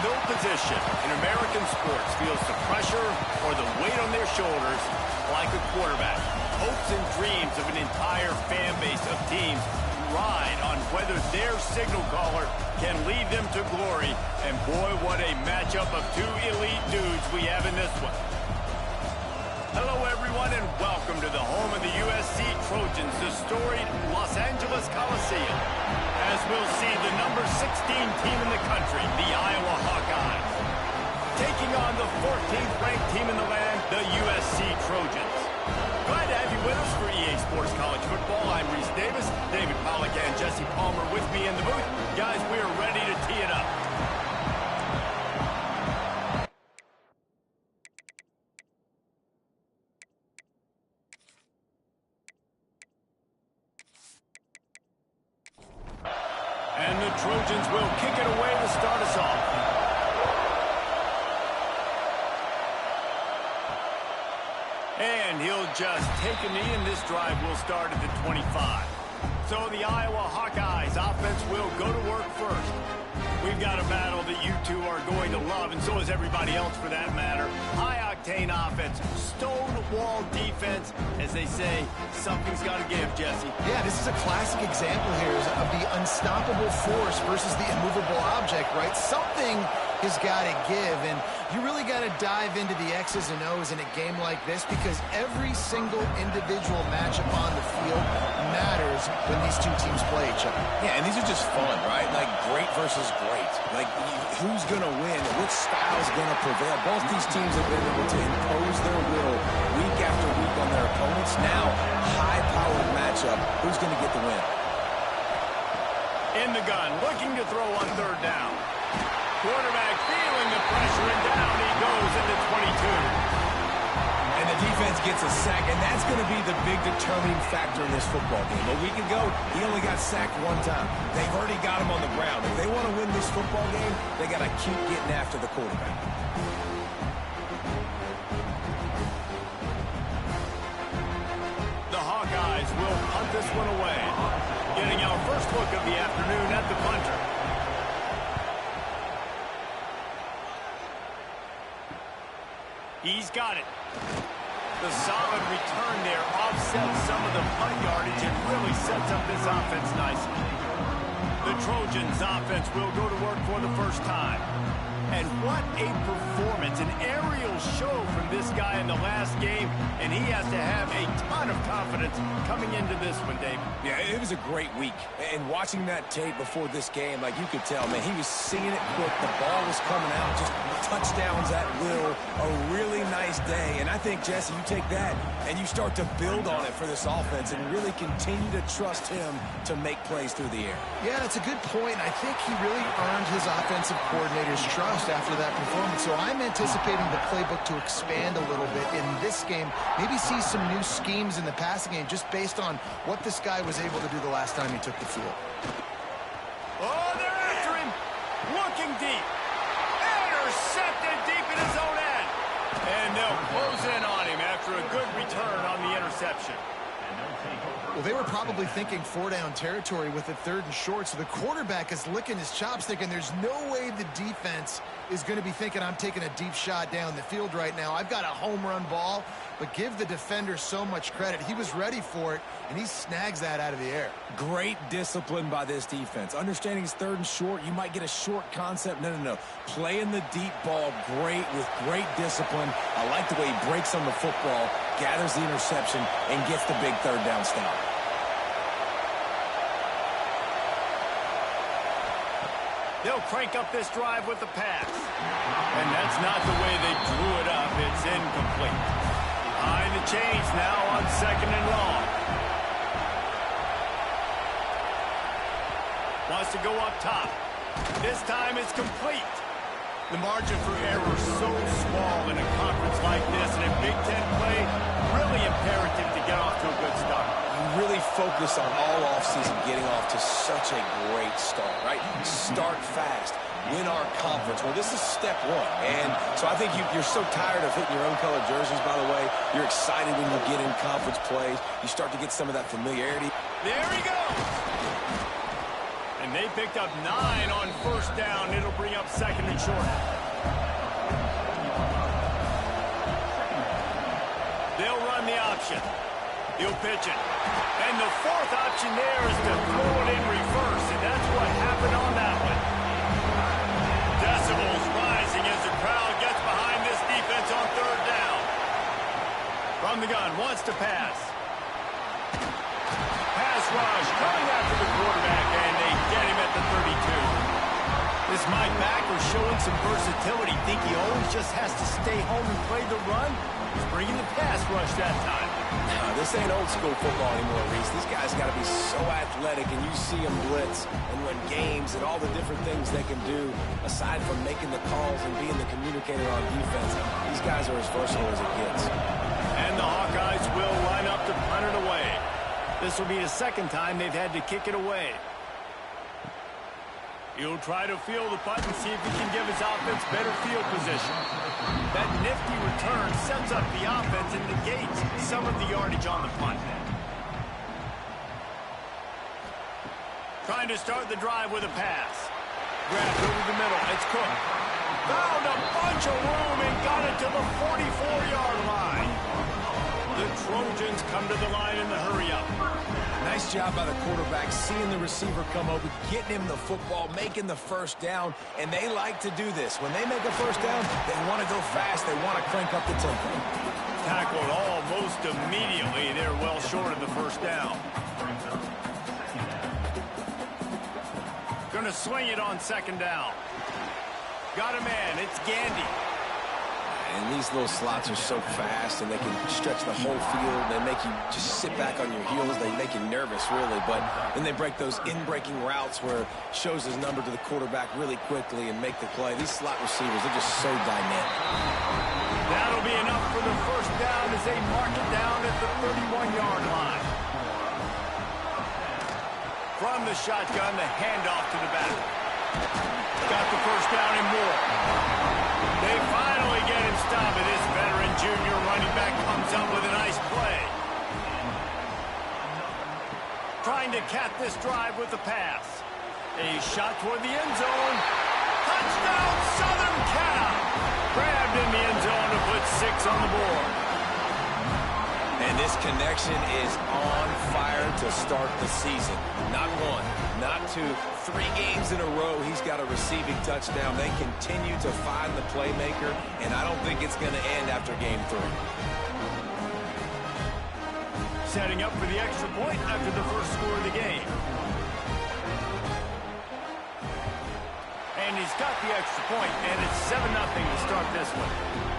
No position in American sports feels the pressure or the weight on their shoulders like a quarterback. Hopes and dreams of an entire fan base of teams ride on whether their signal caller can lead them to glory. And boy, what a matchup of two elite dudes we have in this one. Hello, everyone, and welcome to the home of the USC Trojans, the storied Los Angeles Coliseum, as we'll see the number 16 team in the country, the Iowa Hawkeyes, taking on the 14th ranked team in the land, the USC Trojans. Glad to have you with us for EA Sports College Football. I'm Reese Davis, David Pollack and Jesse Palmer with me in the booth. Guys, we are ready to tee it up. And the Trojans will kick it away to start us off. And he'll just take a knee, and this drive will start at the 25. So the Iowa Hawkeyes offense will go to work first. We've got a battle that you two are going to love, and so is everybody else for that matter. High-octane offense, stone-wall defense. As they say, something's got to give, Jesse. Yeah, this is a classic example here of the unstoppable force versus the immovable object, right? Something has got to give, and you really got to dive into the X's and O's in a game like this because every single individual matchup on the field matters when these two teams play each other. Yeah, and these are just fun, right? Like great versus great. Like who's going to win? Which style is going to prevail? Both these teams have been able to impose their will week after week on their opponents. Now, high-powered matchup. Who's going to get the win? In the gun, looking to throw on third down. Quarterback feeling the pressure, and down he goes at the 22. And the defense gets a sack, and that's going to be the big determining factor in this football game. A week ago, he only got sacked one time. They've already got him on the ground. If they want to win this football game, they got to keep getting after the quarterback. The Hawkeyes will punt this one away. Getting our first look of the afternoon at the punter. He's got it. The solid return there offsets some of the punt yardage and really sets up this offense nicely. The Trojans offense will go to work for the first time. And what a performance, an aerial show from this guy in the last game, and he has to have a ton of confidence coming into this one, Dave. Yeah, it was a great week. And watching that tape before this game, like you could tell, man, he was seeing it quick. The ball was coming out, just touchdowns at will. A really nice day. And I think, Jesse, you take that and you start to build on it for this offense and really continue to trust him to make plays through the air. Yeah, that's a good point. I think he really earned his offensive coordinator's trust after that performance. So I'm anticipating the playbook to expand a little bit in this game. Maybe see some new schemes in the passing game just based on what this guy was able to do the last time he took the field. Oh, they're after him. Looking deep. Intercepted deep in his own end. And they'll close in on him after a good return on the interception. Well, they were probably thinking four-down territory with it third and short, so the quarterback is licking his chops thinking there's no way the defense is going to be thinking I'm taking a deep shot down the field right now. I've got a home run ball, but give the defender so much credit. He was ready for it, and he snags that out of the air. Great discipline by this defense. Understanding it's third and short, you might get a short concept. No. Playing the deep ball great with great discipline. I like the way he breaks on the football, gathers the interception, and gets the big third down stop. They'll crank up this drive with the pass. And that's not the way they drew it up. It's incomplete. Behind the chains now on second and long. Wants to go up top. This time it's complete. The margin for error is so small in a conference like this, and in Big Ten play, really imperative to get off to a good start. You really focus on all offseason getting off to such a great start, right? Start fast. Win our conference. Well, this is step one. And so I think you're so tired of hitting your own color jerseys, by the way. You're excited when you get in conference plays. You start to get some of that familiarity. There he goes. And they picked up 9 on first down. It'll bring up second and short. They'll run the option. He'll pitch it. And the fourth option there is to throw it in reverse, and that's what happened on that one. Decibels rising as the crowd gets behind this defense on third down. From the gun, wants to pass. Pass rush, coming after the quarterback, and they get him at the 32. This Mike backer showing some versatility. Think he always just has to stay home and play the run? He's bringing the pass rush that time. No, this ain't old school football anymore, Reese. These guys got to be so athletic, and you see them blitz and win games and all the different things they can do aside from making the calls and being the communicator on defense. These guys are as versatile as it gets. And the Hawkeyes will line up to punt it away. This will be the second time they've had to kick it away. He'll try to field the punt and see if he can give his offense better field position. That nifty return sets up the offense and negates some of the yardage on the punt. Trying to start the drive with a pass. Grabbed over the middle. It's Cook. Found a bunch of room and got it to the 44-yard line. The Trojans come to the line in the hurry-up. Nice job by the quarterback, seeing the receiver come over, getting him the football, making the first down, and they like to do this. When they make a first down, they want to go fast. They want to crank up the tempo. Tackled almost immediately. They're well short of the first down. Going to swing it on second down. Got a man. It's Gandy. And these little slots are so fast, and they can stretch the whole field. They make you just sit back on your heels. They make you nervous, really. But then they break those in-breaking routes where it shows his number to the quarterback really quickly and make the play. These slot receivers are just so dynamic. That'll be enough for the first down as they mark it down at the 31-yard line. From the shotgun, the handoff to the back. Got the first down and more. They finally get him stopped, and this veteran junior running back comes up with a nice play. Trying to cap this drive with the pass. A shot toward the end zone. Touchdown, Southern Cal! Grabbed in the end zone to put 6 on the board. And this connection is on fire to start the season. Not 1, not 2, 3 games in a row he's got a receiving touchdown. They continue to find the playmaker, and I don't think it's going to end after game 3. Setting up for the extra point after the first score of the game. And he's got the extra point, and it's 7-0 to start this one.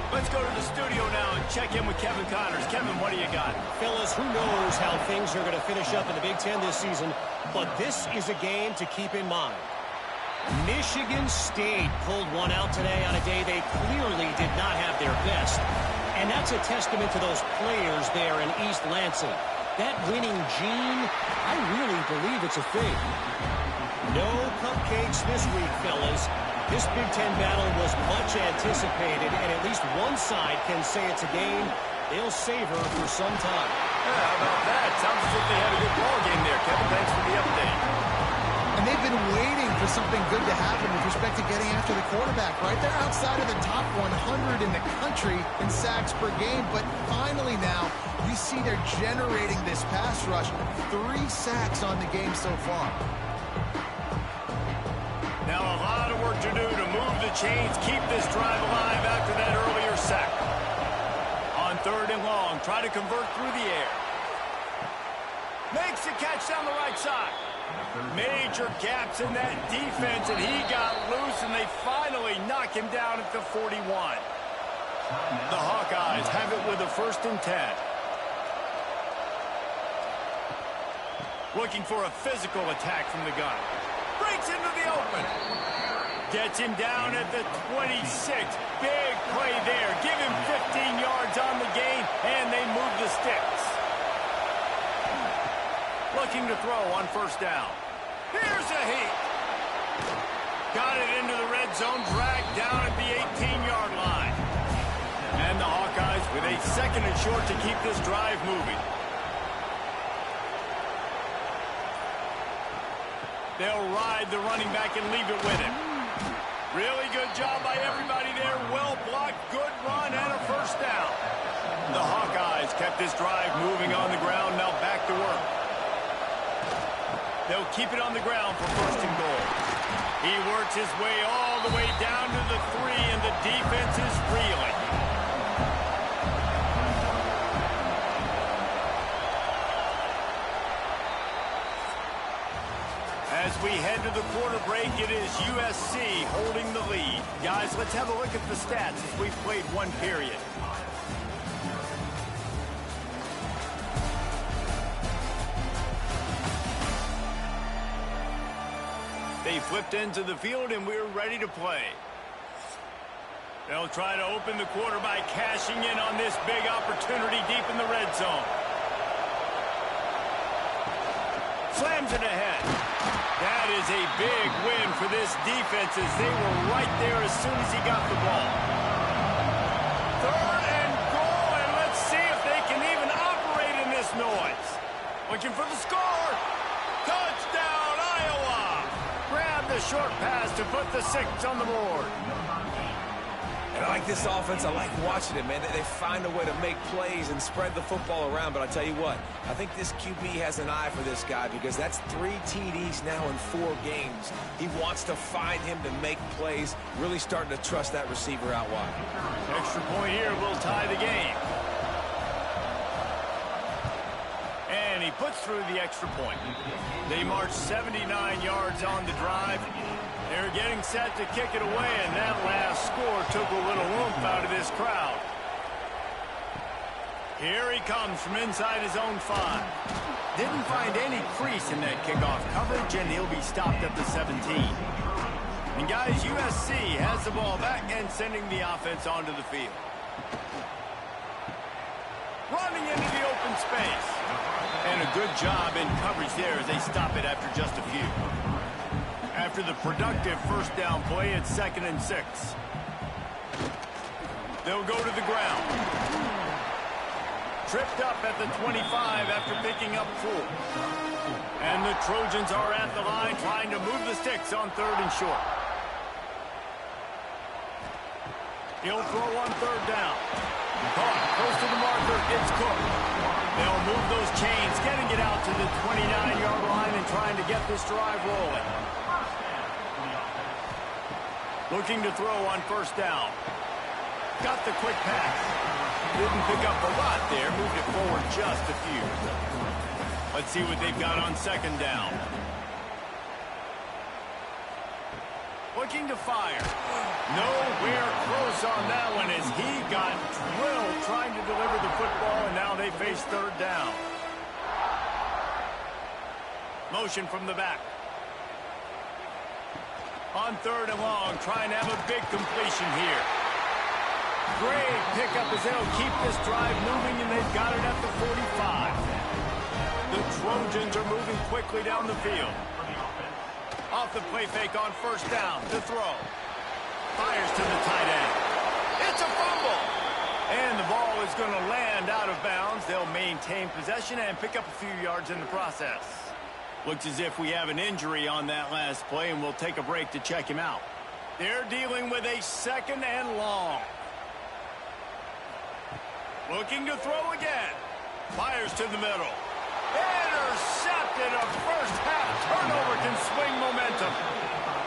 Let's go to the studio now and check in with Kevin Connors. Kevin, what do you got? Fellas, who knows how things are going to finish up in the Big Ten this season, but this is a game to keep in mind. Michigan State pulled one out today on a day they clearly did not have their best. And that's a testament to those players there in East Lansing. That winning gene, I really believe it's a thing. No cupcakes this week, fellas. This Big Ten battle was much anticipated, and at least one side can say it's a game they'll savor for some time. Yeah, how about that? Sounds as if they had a good ball game there, Kevin. Thanks for the update. And they've been waiting for something good to happen with respect to getting after the quarterback, right? They're outside of the top 100 in the country in sacks per game, but finally now you see they're generating this pass rush. 3 sacks on the game so far. Now a lot of work to do to move the chains, keep this drive alive after that earlier sack. On 3rd and long, try to convert through the air. Makes the catch down the right side. Major gaps in that defense, and he got loose, and they finally knock him down at the 41. The Hawkeyes have it with a 1st and 10. Looking for a physical attack from the gun. Breaks into the open. Gets him down at the 26. Big play there. Give him 15 yards on the gain, and they move the sticks. Looking to throw on 1st down. Here's a heat. Got it into the red zone, dragged down at the 18-yard line. And the Hawkeyes with a 2nd and short to keep this drive moving. They'll ride the running back and leave it with him. Really good job by everybody there. Well blocked, good run, and a first down. The Hawkeyes kept this drive moving on the ground. Now back to work. They'll keep it on the ground for first and goal. He works his way all the way down to the 3, and the defense is reeling. As we head to the quarter break, it is USC holding the lead. Guys, let's have a look at the stats as we've played one period. They flipped into the field, and we're ready to play. They'll try to open the quarter by cashing in on this big opportunity deep in the red zone. Slams it ahead. That is a big win for this defense as they were right there as soon as he got the ball. 3rd and goal, and let's see if they can even operate in this noise. Looking for the score. Touchdown, Iowa. Grab the short pass to put the 6 on the board. And I like this offense. I like watching it, man. They find a way to make plays and spread the football around. But I tell you what, I think this QB has an eye for this guy because that's 3 TDs now in 4 games. He wants to find him to make plays, really starting to trust that receiver out wide. Extra point here will tie the game. And he puts through the extra point. They march 79 yards on the drive. They're getting set to kick it away, and that last score took a little oomph out of this crowd. Here he comes from inside his own 5. Didn't find any crease in that kickoff coverage, and he'll be stopped at the 17. And guys, USC has the ball back and sending the offense onto the field. Running into the open space. And a good job in coverage there as they stop it after just a few. After the productive first down play, it's 2nd and 6. They'll go to the ground. Tripped up at the 25 after picking up 4. And the Trojans are at the line trying to move the sticks on 3rd and short. He'll throw on 3rd down. Caught close to the marker. It's Cook. They'll move those chains, getting it out to the 29-yard line and trying to get this drive rolling. Looking to throw on 1st down. Got the quick pass. Didn't pick up a lot there. Moved it forward just a few. Let's see what they've got on 2nd down. Looking to fire. Nowhere close on that one as he got drilled trying to deliver the football, and now they face 3rd down. Motion from the back. On 3rd and long, trying to have a big completion here. Great pickup as they'll keep this drive moving, and they've got it at the 45. The Trojans are moving quickly down the field. Off the play fake on 1st down to throw. Fires to the tight end. It's a fumble. And the ball is going to land out of bounds. They'll maintain possession and pick up a few yards in the process. Looks as if we have an injury on that last play, and we'll take a break to check him out. They're dealing with a 2nd and long. Looking to throw again. Fires to the middle. Intercepted. A first half turnover can swing momentum.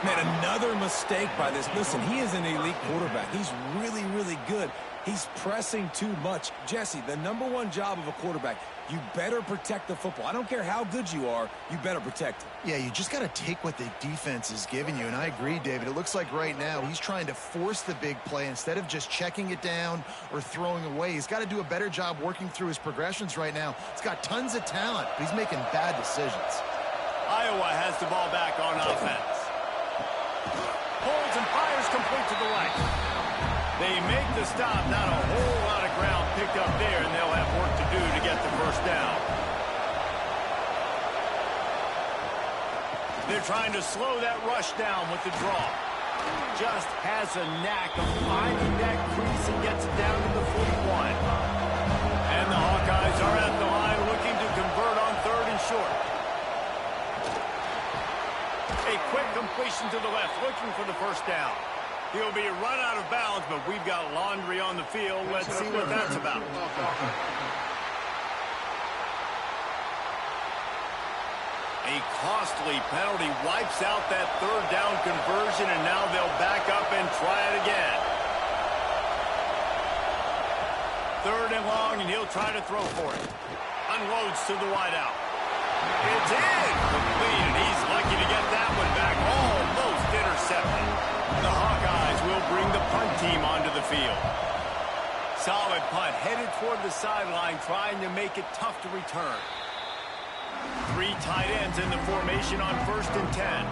Man, another mistake by this. Listen, he is an elite quarterback. He's really, really good. He's pressing too much. Jesse, the #1 job of a quarterback, you better protect the football. I don't care how good you are, you better protect it. Yeah, you just got to take what the defense is giving you, and I agree, David. It looks like right now he's trying to force the big play instead of just checking it down or throwing away. He's got to do a better job working through his progressions right now. He's got tons of talent, but he's making bad decisions. Iowa has the ball back on offense. Holds and fires complete to the right. They make the stop. Not a whole lot of ground picked up there, and they'll have work to do to get the first down. They're trying to slow that rush down with the draw. Just has a knack of finding that crease and gets it down to the 41. And the Hawkeyes are at the line looking to convert on 3rd and short. A quick completion to the left, looking for the first down. He'll be run out of bounds, but we've got laundry on the field. Let's see what that's about. A costly penalty wipes out that third down conversion, and now they'll back up and try it again. Third and long, and he'll try to throw for it. Unloads to the wideout. It's incomplete, and he's lucky to get that one back. Almost intercepted. The Hawkeyes will bring the punt team onto the field. Solid punt, headed toward the sideline, trying to make it tough to return. 3 tight ends in the formation on 1st and 10.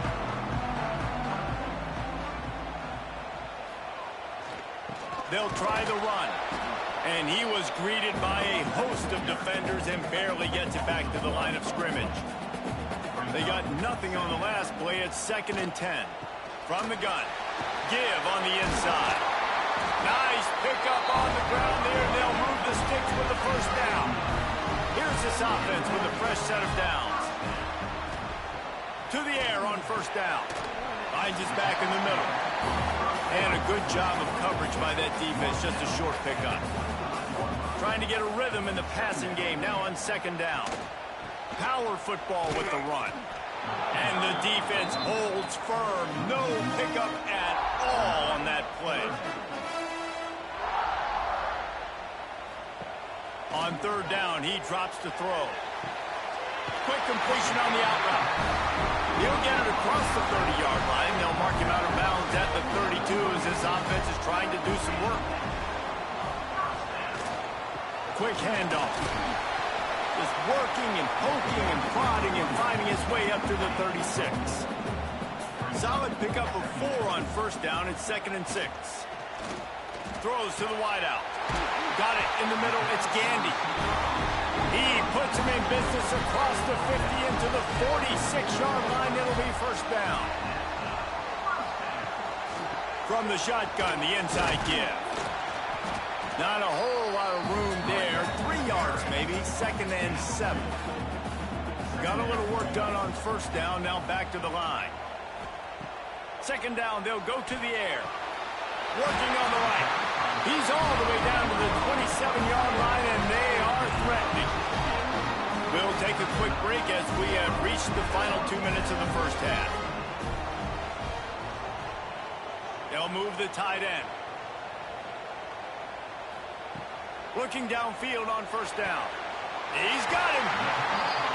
They'll try the run. And he was greeted by a host of defenders and barely gets it back to the line of scrimmage. They got nothing on the last play. It's 2nd and 10. From the gun. Give on the inside. Nice pickup on the ground there. They'll move the sticks with the first down. Here's this offense with a fresh set of downs. To the air on 1st down. Finds his back in the middle. And a good job of coverage by that defense. Just a short pickup. Trying to get a rhythm in the passing game. Now on 2nd down. Power football with the run. And the defense holds firm. No pickup at all on that play. On 3rd down, he drops to throw. Quick completion on the out route. He'll get it across the 30-yard line. They'll mark him out of bounds at the 32 as his offense is trying to do some work. Quick handoff. Just working and poking and prodding and finding his way up to the 36. Solid pickup of 4 on 1st down. It's 2nd and 6. Throws to the wideout. Got it in the middle. It's Gandy. He puts him in business across the 50 into the 46-yard line. It'll be 1st down. From the shotgun, the inside give. Not a whole lot of room there. 3 yards maybe. 2nd and 7. Got a little work done on 1st down. Now back to the line. 2nd down, they'll go to the air. Working on the right. He's all the way down to the 27-yard line, and they are threatening. We'll take a quick break as we have reached the final 2 minutes of the 1st half. They'll move the tight end. Looking downfield on 1st down. He's got him.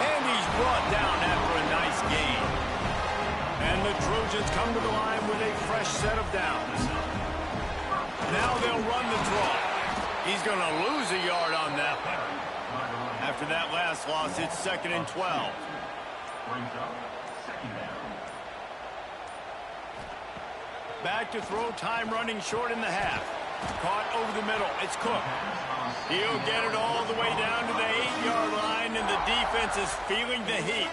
And he's brought down after a nice gain. And the Trojans come to the line with a fresh set of downs. Now they'll run the draw. He's going to lose a yard on that one. After that last loss, it's 2nd and 12. Back to throw, time running short in the half. Caught over the middle. It's Cook. He'll get it all the way down to the 8-yard line, and the defense is feeling the heat.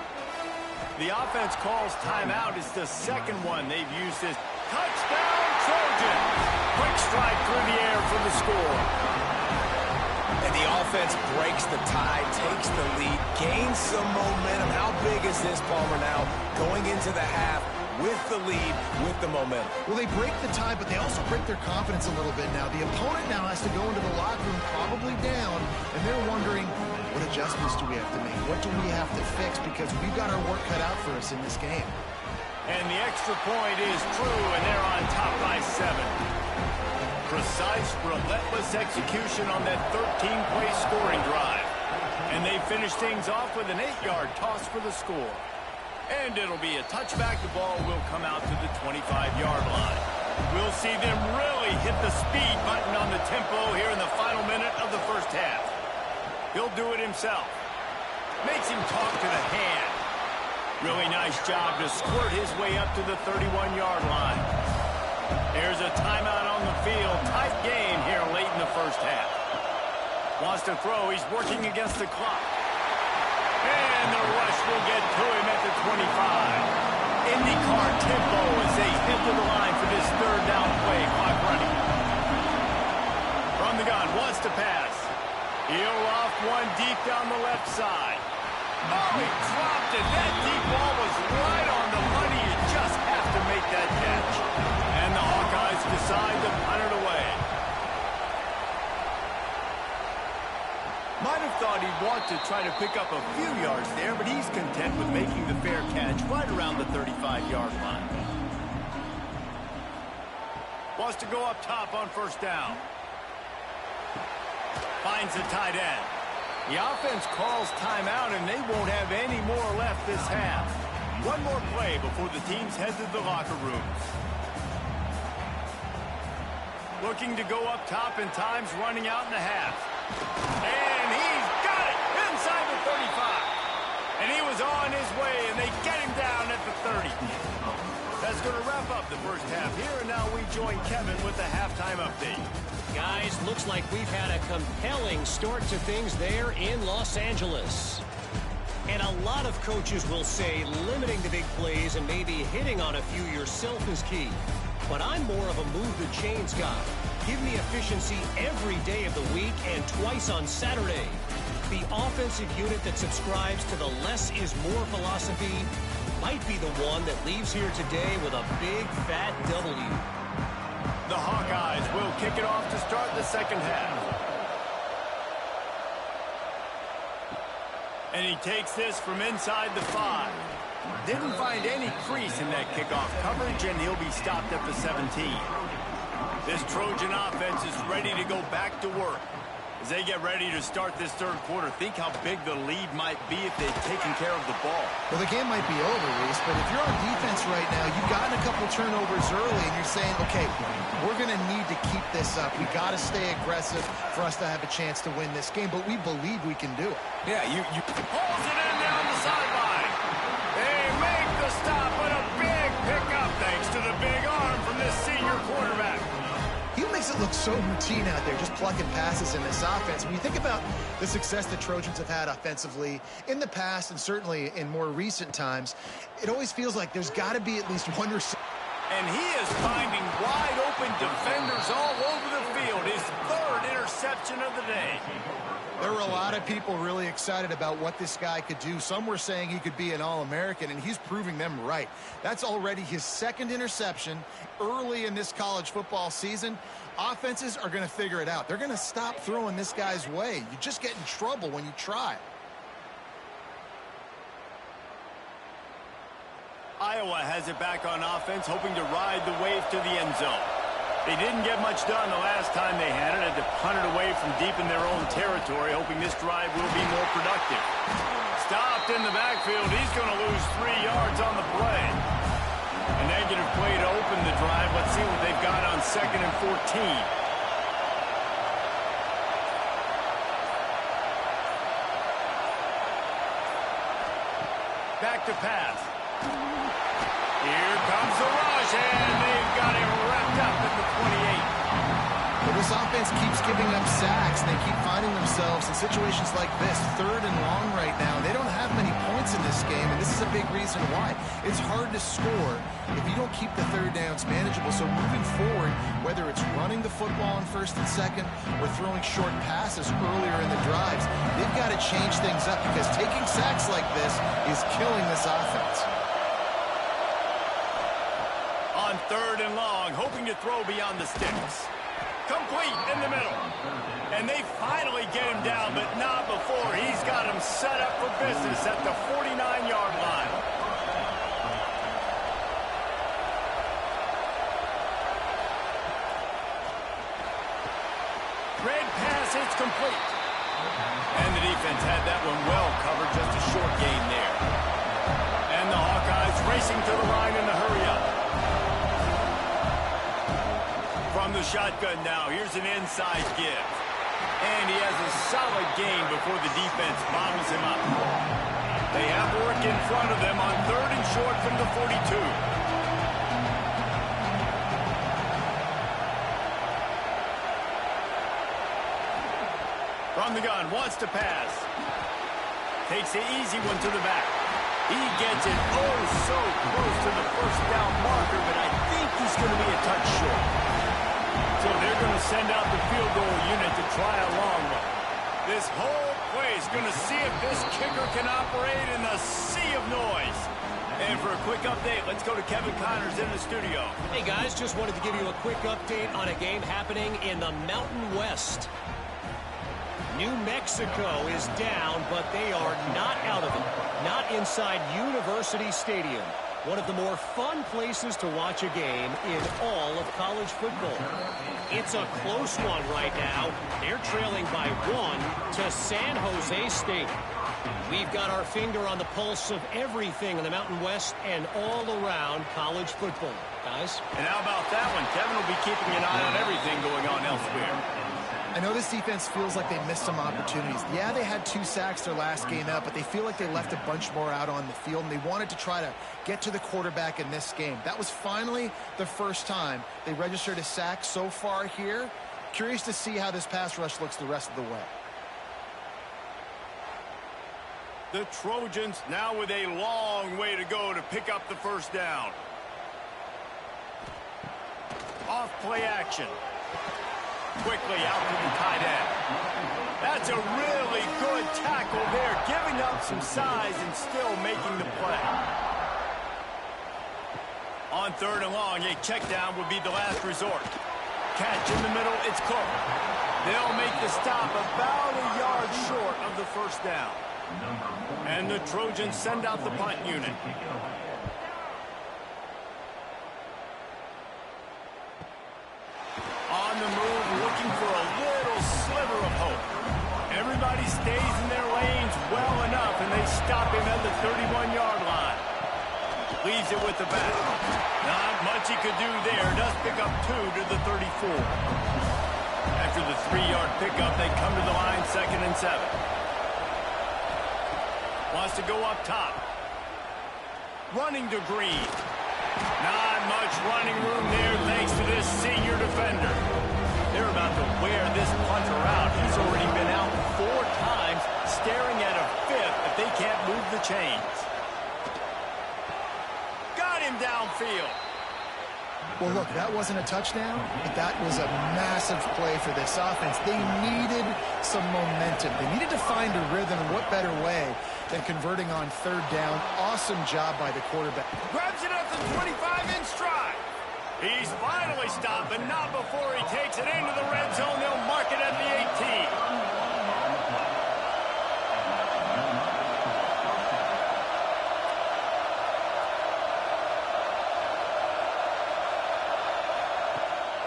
The offense calls timeout. It's the 2nd one they've used this. Touchdown, Trojans! Quick strike through the air for the score. And the offense breaks the tie, takes the lead, gains some momentum. How big is this, Palmer, now going into the half with the lead, with the momentum? Well, they break the tie, but they also break their confidence a little bit now. The opponent now has to go into the locker room probably down, and they're wondering, what adjustments do we have to make? What do we have to fix? Because we've got our work cut out for us in this game. And the extra point is true, and they're on top by 7. Precise, relentless execution on that 13-play scoring drive. And they finish things off with an 8-yard toss for the score. And it'll be a touchback. The ball will come out to the 25-yard line. We'll see them really hit the speed button on the tempo here in the final minute of the 1st half. He'll do it himself. Makes him talk to the hand. Really nice job to squirt his way up to the 31-yard line. There's a timeout on the field. Tight game here late in the 1st half. Wants to throw. He's working against the clock. And the rush will get to him at the 25. IndyCar tempo as they head to the line for this 3rd down play. Clock running. From the gun. Wants to pass. He'll off one deep down the left side. Oh, he dropped it. That deep ball was right on the money. It just decide to punt it away. Might have thought he'd want to try to pick up a few yards there, but he's content with making the fair catch right around the 35-yard line. Wants to go up top on first down. Finds the tight end. The offense calls timeout, and they won't have any more left this half. One more play before the teams head to the locker rooms. Looking to go up top, and time's running out in the half. And he's got it inside the 35. And he was on his way, and they get him down at the 30. That's going to wrap up the first half here, and now we join Kevin with the halftime update. Guys, looks like we've had a compelling start to things there in Los Angeles. And a lot of coaches will say limiting the big plays and maybe hitting on a few yourself is key. But I'm more of a move the chains guy. Give me efficiency every day of the week and twice on Saturday. The offensive unit that subscribes to the less is more philosophy might be the one that leaves here today with a big fat W. The Hawkeyes will kick it off to start the second half. And he takes this from inside the 5. Didn't find any crease in that kickoff coverage, and he'll be stopped at the 17. This Trojan offense is ready to go back to work. As they get ready to start this third quarter, think how big the lead might be if they've taken care of the ball. Well, the game might be over, Reese, but if you're on defense right now, you've gotten a couple turnovers early, and you're saying, okay, we're going to need to keep this up. We got to stay aggressive for us to have a chance to win this game, but we believe we can do it. Yeah, you Pulls it in down the sideline. They make the stop, but a big pickup thanks to the big arm from this senior quarterback. He makes it look so routine out there, just plucking passes in this offense. When you think about the success the Trojans have had offensively in the past and certainly in more recent times, it always feels like there's got to be at least one receiver. And he is finding wide-open defenders all over the field. His third interception of the day. There were a lot of people really excited about what this guy could do. Some were saying he could be an All-American, and he's proving them right. That's already his second interception early in this college football season. Offenses are going to figure it out. They're going to stop throwing this guy's way. You just get in trouble when you try. Iowa has it back on offense, hoping to ride the wave to the end zone. They didn't get much done the last time they had it. Had to punt it away from deep in their own territory, hoping this drive will be more productive. Stopped in the backfield. He's going to lose 3 yards on the play. A negative play to open the drive. Let's see what they've got on 2nd and 14. Back to pass. Here comes the rush, and they've got him wrapped up at the 28. Well, this offense keeps giving up sacks, and they keep finding themselves in situations like this, 3rd and long right now. They don't have many points in this game, and this is a big reason why. It's hard to score if you don't keep the 3rd downs manageable. So moving forward, whether it's running the football on 1st and 2nd or throwing short passes earlier in the drives, they've got to change things up because taking sacks like this is killing this offense. On 3rd and long, hoping to throw beyond the sticks. Complete in the middle. And they finally get him down, but not before he's got him set up for business at the 49-yard line. Red pass, it's complete. And the defense had that one well covered, just a short gain there. And the Hawkeyes racing to the line in the hurry-up. From the shotgun now, here's an inside give. And he has a solid gain before the defense bottles him up. They have work in front of them on 3rd and short from the 42. From the gun, wants to pass. Takes the easy one to the back. He gets it oh so close to the first down marker, but I think he's going to be a touch short. So they're going to send out the field goal unit to try a long one. This whole play is going to see if this kicker can operate in the sea of noise. And for a quick update. Let's go to Kevin Connors in the studio. Hey, guys, just wanted to give you a quick update on a game happening in the Mountain West. New Mexico is down, but they are not out of it. Not inside University Stadium. One of the more fun places to watch a game in all of college football. It's a close one right now. They're trailing by 1 to San Jose State. We've got our finger on the pulse of everything in the Mountain West and all around college football. Guys? And how about that one? Kevin will be keeping an eye on everything going on elsewhere. I know this defense feels like they missed some opportunities. Yeah, they had 2 sacks their last game out, but they feel like they left a bunch more out on the field, and they wanted to try to get to the quarterback in this game. That was finally the first time they registered a sack so far here. Curious to see how this pass rush looks the rest of the way. The Trojans now with a long way to go to pick up the first down. Off play action. Quickly out to the tight end. That's a really good tackle there, giving up some size and still making the play. On 3rd and long, a check down would be the last resort. Catch in the middle, it's Cook. They'll make the stop about a yard short of the first down. And the Trojans send out the punt unit. On the move, looking for a little sliver of hope. Everybody stays in their lanes well enough, and they stop him at the 31-yard line. Leaves it with the back. Not much he could do there. Does pick up 2 to the 34. After the 3-yard pickup, they come to the line 2nd and 7. Wants to go up top. Running to Green. Not much running room there thanks to this senior defender. They're about to wear this punter out. He's already been out 4 times, staring at a 5th if they can't move the chains. Got him downfield. Well, look, that wasn't a touchdown, but that was a massive play for this offense. They needed some momentum. They needed to find a rhythm, and what better way than converting on 3rd down. Awesome job by the quarterback. Grabs it at the 25 in stride. He's finally stopped, but not before he takes it into the red zone. They'll mark it at the 18.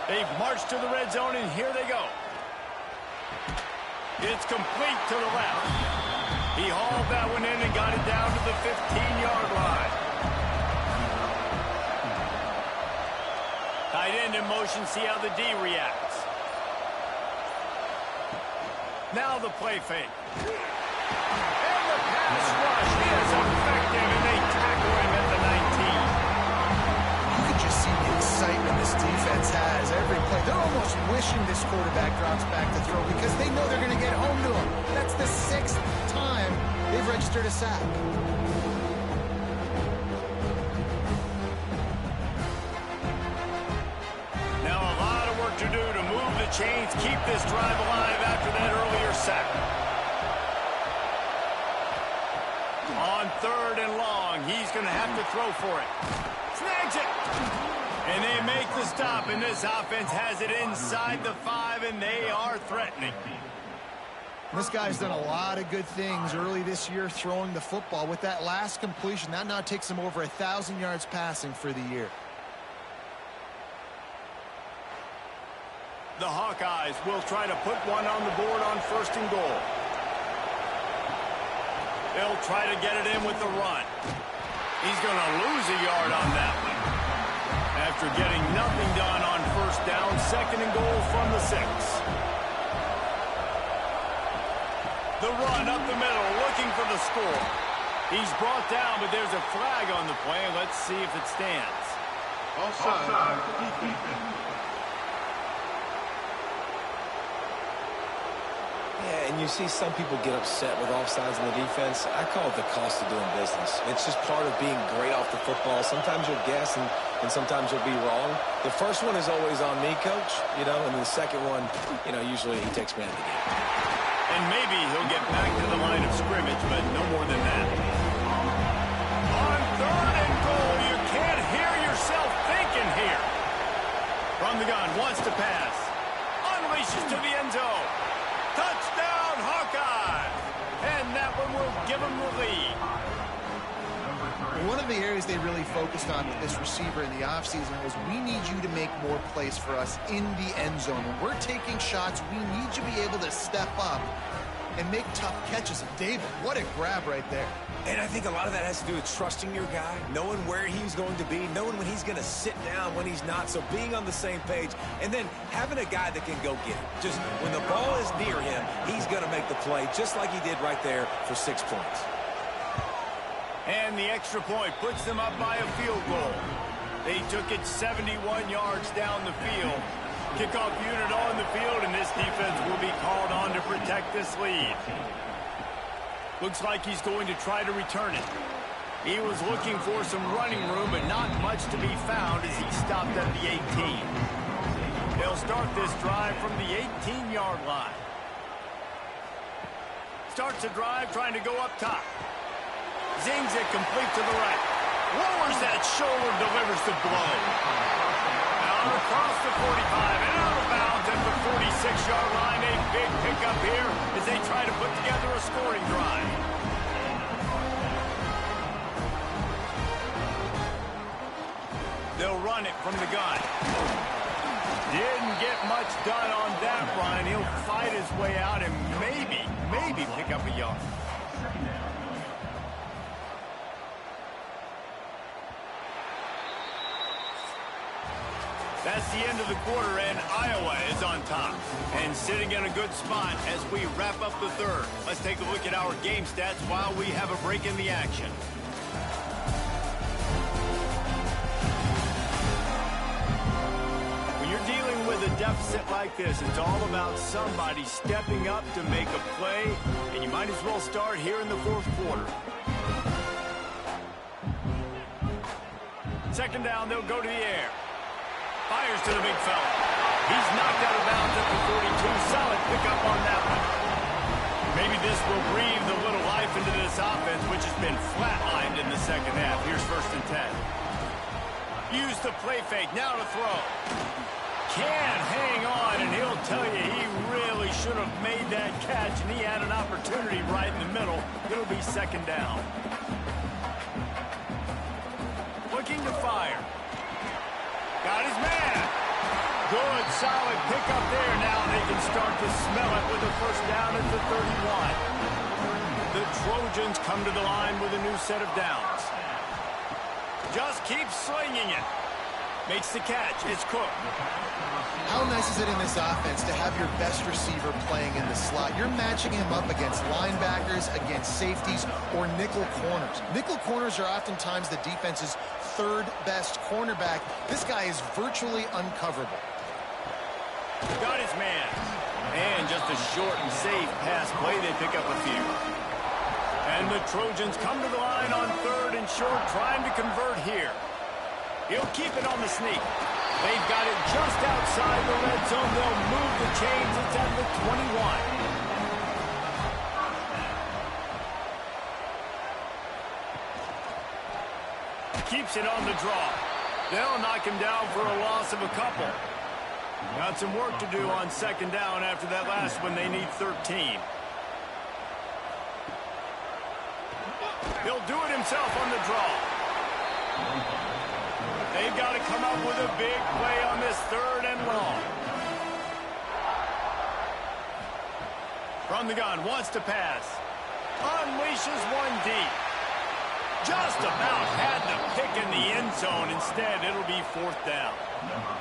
They've marched to the red zone, and here they go. It's complete to the left. He hauled that one in and got it down to the 15-yard line. Tight end in motion, see how the D reacts. Now the play fake. And the pass rush is effective, and they tackle him at the 19. You can just see the excitement this defense has every play. They're almost wishing this quarterback drops back to throw because they know they're going to get home to him. That's the 6th time they've registered a sack. Now a lot of work to do to move the chains, keep this drive alive after that earlier sack. On 3rd and long, he's going to have to throw for it. Snags it. And they make the stop, and this offense has it inside the 5, and they are threatening. This guy's done a lot of good things early this year throwing the football. With that last completion, that now takes him over 1,000 yards passing for the year. The Hawkeyes will try to put one on the board on 1st and goal. They'll try to get it in with the run. He's going to lose a yard on that one. After getting nothing done on 1st down, 2nd and goal from the 6. The run up the middle, looking for the score. He's brought down, but there's a flag on the play. Let's see if it stands. Offside. Yeah, and you see some people get upset with offsides in the defense. I call it the cost of doing business. It's just part of being great off the football. Sometimes you'll guess and sometimes you'll be wrong. The first one is always on me, Coach, and the second one, usually he takes me out of the game. And maybe he'll get back to the line of scrimmage, but no more than that. On 3rd and goal. of the areas they really focused on with this receiver in the offseason was we need you to make more plays for us in the end zone. When we're taking shots, we need you to be able to step up and make tough catches. And David, what a grab right there. And I think a lot of that has to do with trusting your guy, knowing where he's going to be, knowing when he's going to sit down, when he's not, so being on the same page, and then having a guy that can go get it. Just when the ball is near him, he's going to make the play, just like he did right there for 6 points. And the extra point puts them up by a field goal. They took it 71 yards down the field. Kickoff unit on the field, and this defense will be called on to protect this lead. Looks like he's going to try to return it. He was looking for some running room, but not much to be found as he stopped at the 18. They'll start this drive from the 18-yard line. Starts a drive trying to go up top. Zings it complete to the right. Lowers that shoulder, delivers the blow. Out across the 45 and out of bounds at the 46-yard line. A big pickup here as they try to put together a scoring drive. They'll run it from the gun. Didn't get much done on that run. He'll fight his way out and maybe pick up a yard. That's the end of the quarter, and Iowa is on top and sitting in a good spot as we wrap up the third. Let's take a look at our game stats while we have a break in the action. When you're dealing with a deficit like this, it's all about somebody stepping up to make a play, and you might as well start here in the fourth quarter. Second down, they'll go to the air. Fires to the big fella. He's knocked out of bounds at the 42. Solid pickup on that one. Maybe this will breathe a little life into this offense, which has been flatlined in the second half. Here's 1st and 10. Use the play fake. Now to throw. Can't hang on, and he'll tell you he really should have made that catch, and he had an opportunity right in the middle. It'll be 2nd down. Looking to fire. Got his man. Good, solid pickup there. Now they can start to smell it with a 1st down at the 31. The Trojans come to the line with a new set of downs. Just keep slinging it. Makes the catch. It's Cook. How nice is it in this offense to have your best receiver playing in the slot? You're matching him up against linebackers, against safeties, or nickel corners. Nickel corners are oftentimes the defense's 3rd best cornerback. This guy is virtually uncoverable. Got his man. And just a short and safe pass play. They pick up a few. And the Trojans come to the line on 3rd and short, trying to convert here. He'll keep it on the sneak. They've got it just outside the red zone. They'll move the chains. It's at the 21. Keeps it on the draw. They'll knock him down for a loss of a couple. Got some work to do on 2nd down after that last one. They need 13. He'll do it himself on the draw. They've got to come up with a big play on this 3rd and long. From the gun, wants to pass. Unleashes one deep. Just about had the pick in the end zone. Instead, it'll be 4th down.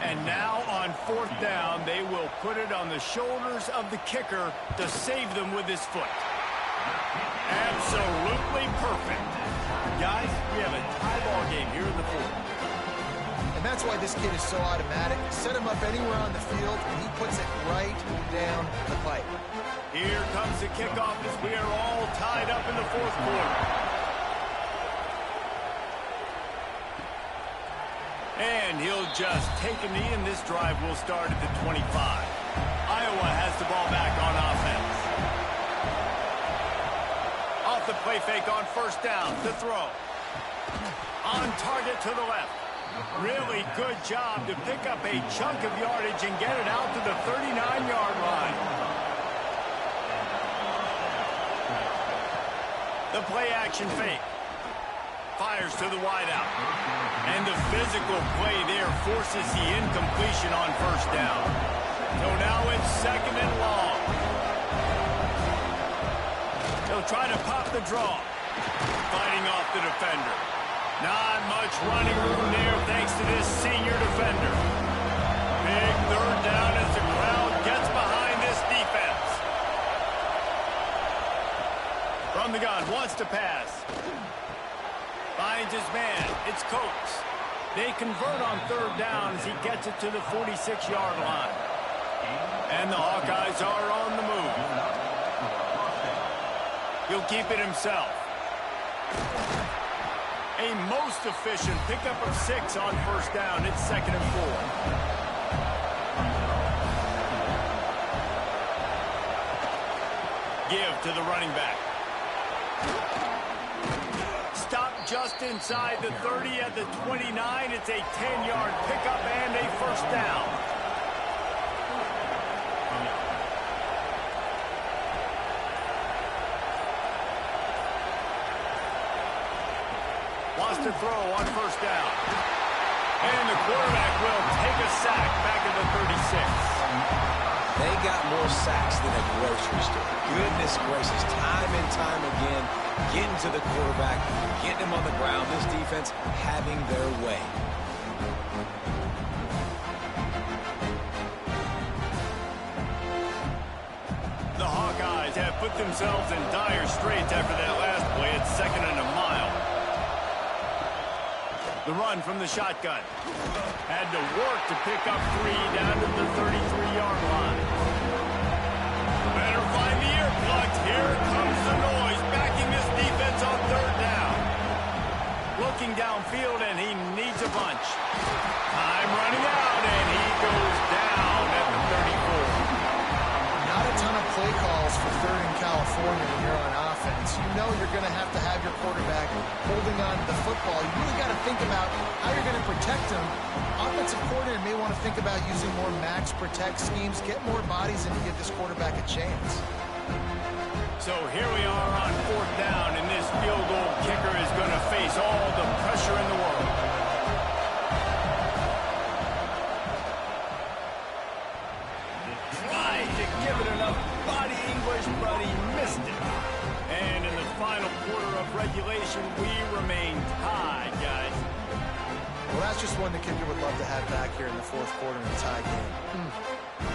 And now on 4th down, they will put it on the shoulders of the kicker to save them with his foot. Absolutely perfect. Guys, we have a tie ball game here in the 4th. And that's why this kid is so automatic. Set him up anywhere on the field, and he puts it right down the pipe. Here comes the kickoff as we are all tied up in the 4th quarter. And he'll just take a knee, and this drive will start at the 25. Iowa has the ball back on offense. Off the play fake on 1st down. The throw. On target to the left. Really good job to pick up a chunk of yardage and get it out to the 39-yard line. The play action fake. fires to the wideout. And the physical play there forces the incompletion on first down. So now it's second and long. He'll try to pop the draw. Fighting off the defender. Not much running room there thanks to this senior defender. Big third down as the crowd gets behind this defense. From the gun, wants to pass. Finds his man. It's Coates. They convert on third down as he gets it to the 46-yard line. And the Hawkeyes are on the move. He'll keep it himself. A most efficient pickup of 6 on first down. It's second and 4. Give to the running back. Stop just inside the 30 at the 29. It's a 10-yard pickup and a first down. Wants to throw on first down. And the quarterback will take a sack back at the 36. They got more sacks than a grocery store. Goodness gracious, time and time again, getting to the quarterback, getting him on the ground. This defense having their way. The Hawkeyes have put themselves in dire straits after that last play. It's second and a mile. The run from the shotgun. Had to work to pick up 3 down to the 33-yard line. Better find the earplugs. Here comes the noise, backing this defense on third down. Looking downfield, and he needs a bunch. Time running out, and he goes down at the 34. Not a ton of play calls for third in California when you're on offense. You know you're going to have your quarterback holding on to the football. You really got to think about how you're going to protect him. Offensive coordinator may want to think about using more max protect schemes, get more bodies, and give this quarterback a chance. So here we are on fourth down, and this field goal kicker is going to face all the pressure in the world. Tried to give it enough body English, but he missed it. And in the final quarter of regulation, we remain tied, guys. Well, that's just one the kicker would love to have back here in the fourth quarter in a tie game.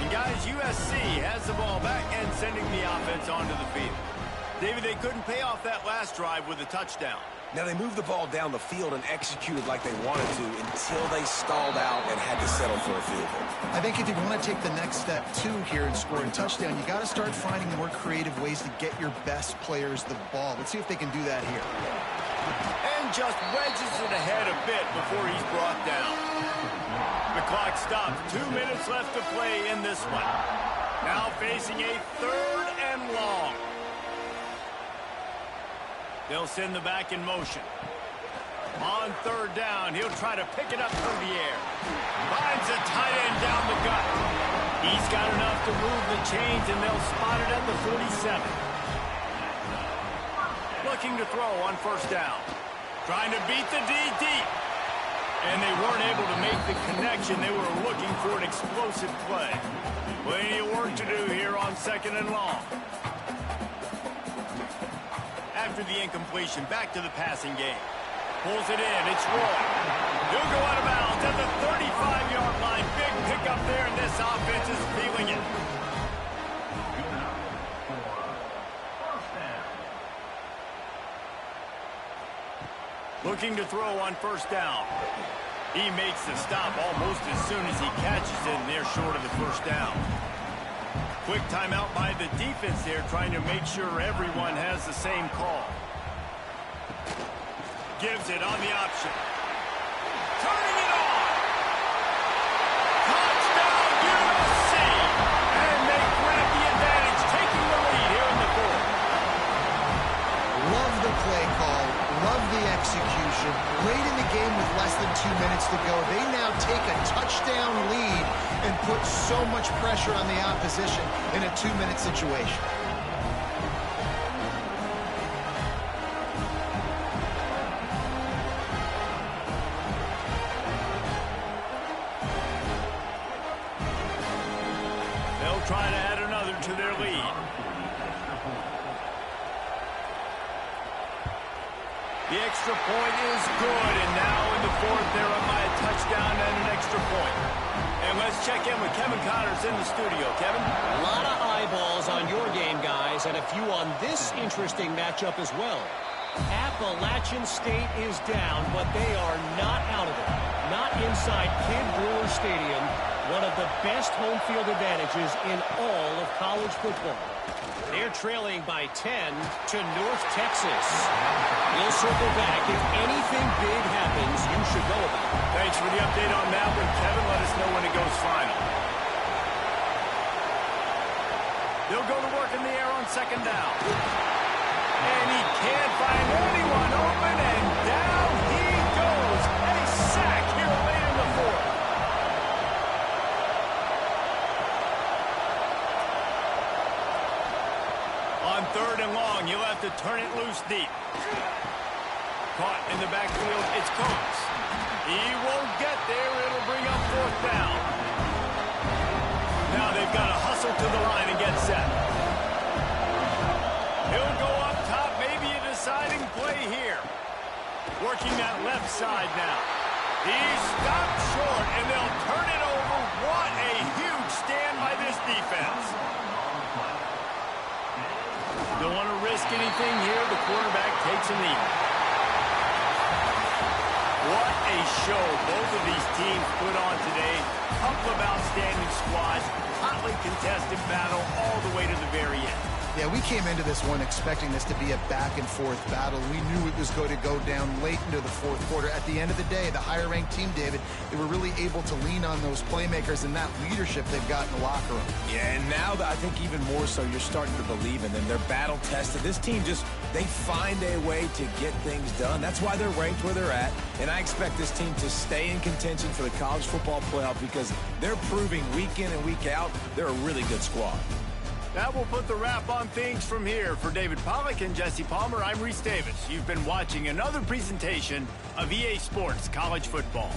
And guys, USC has the ball back and sending the offense onto the field. David, they couldn't pay off that last drive with a touchdown. Now, they moved the ball down the field and executed like they wanted to until they stalled out and had to settle for a field goal. I think if you want to take the next step, too, here and score a touchdown, you got to start finding more creative ways to get your best players the ball. Let's see if they can do that here. And just wedges it ahead a bit before he's brought down. The clock stops. 2 minutes left to play in this one. Now facing a third and long. They'll send the back in motion. On third down, he'll try to pick it up through the air. Finds a tight end down the gut. He's got enough to move the chains, and they'll spot it at the 47. Looking to throw on first down. Trying to beat the D deep. And they weren't able to make the connection. They were looking for an explosive play. Plenty of work to do here on second and long. After the incompletion, back to the passing game. Pulls it in. It's Roy. He'll go out of bounds at the 35-yard line. Big pickup there, and this offense is feeling it. Looking to throw on first down. He makes the stop almost as soon as he catches it, and they're short of the first down. Quick timeout by the defense there, trying to make sure everyone has the same call. Gives it on the option. Turning it on! Touchdown, USC! And they grab the advantage, taking the lead here in the fourth. Love the play call. Love the execution. Late in the game with less than 2 minutes to go, they now take a touchdown lead and put so much pressure on the opposition in a 2-minute situation. try to add another to their lead. The extra point is good, and now in the fourth, they're up by a touchdown and an extra point. And let's check in with Kevin Connors in the studio. Kevin? A lot of eyeballs on your game, guys, and a few on this interesting matchup as well. Appalachian State is down, but they are not out of it. Not inside Kid Brewer Stadium, one of the best home field advantages in all of college football. They're trailing by 10 to North Texas. We'll circle back. If anything big happens, you should know about it. Thanks for the update on that one, Kevin. Let us know when it goes final. They'll go to work in the air on second down. And he can't find anyone open, and down he goes. A sack here late in the fourth. On third and long, you'll have to turn it loose deep. Caught in the backfield, it's Coates. He won't get there. It'll bring up fourth down. Now they've got to hustle to the line and get set. He'll go up top, maybe a deciding play here. Working that left side now. He's stopped short, and they'll turn it over. What a huge stand by this defense. Don't want to risk anything here. The quarterback takes a knee. What a show both of these teams put on today. Couple of outstanding squads. Hotly contested battle all the way to the very end. Yeah, we came into this one expecting this to be a back-and-forth battle. We knew it was going to go down late into the fourth quarter. At the end of the day, the higher-ranked team, David, they were really able to lean on those playmakers and that leadership they've got in the locker room. Yeah, and now I think even more so, you're starting to believe in them. They're battle-tested. This team they find a way to get things done. That's why they're ranked where they're at. And I expect this team to stay in contention for the college football playoff because they're proving week in and week out they're a really good squad. That will put the wrap on things from here. For David Pollack and Jesse Palmer, I'm Reese Davis. You've been watching another presentation of EA Sports College Football.